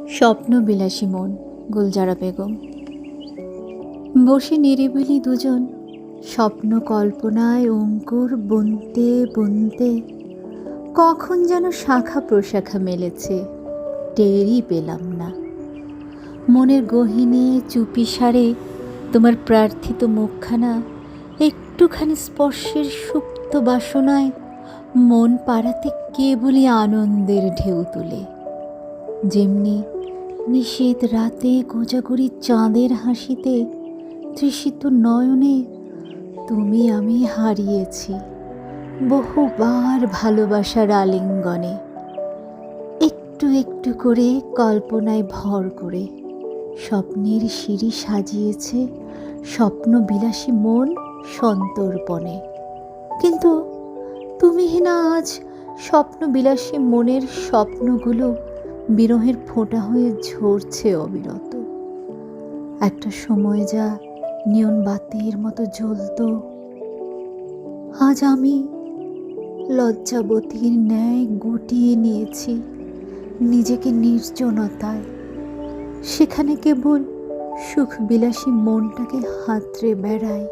স্বপ্নবিলাসী মন, গুলজারা বেগম। বসে নিরিবিলি দুজন স্বপ্ন কল্পনায় অঙ্কুর বুনতে বুনতে কখন যেন শাখা প্রশাখা মেলেছে, টেরই পেলাম না। মনের গহীনে চুপিসারে তোমার প্রার্থিত মুখখানা একটুখানি স্পর্শের সুপ্ত বাসনায় মন পাড়াতে কেবলই আনন্দের ঢেউ তুলে। যেমনি নিশীথ রাতে কোজাগরি চাঁদের হাসিতে তৃষিত নয়নে তুমি আমি হারিয়েছি বহুবার ভালোবাসার আলিঙ্গনে। একটু একটু করে কল্পনায় ভর করে স্বপ্নের সিঁড়ি সাজিয়েছে স্বপ্নবিলাসী মন সন্তর্পণে। কিন্তু তুমিহীনা আজ স্বপ্নবিলাসী মনের স্বপ্নগুলো বিরহের ফোঁটা হয়ে ঝরছে অবিরত। একটা সময় যা নিয়ন বাতির মতো জ্বলত, আজ আমি লজ্জাবতীর ন্যায় গুটিয়ে নিয়েছি নিজেকে নির্জনতায়। সেখানে কেবল সুখবিলাসী মনটাকে হাতড়ে বেড়াই।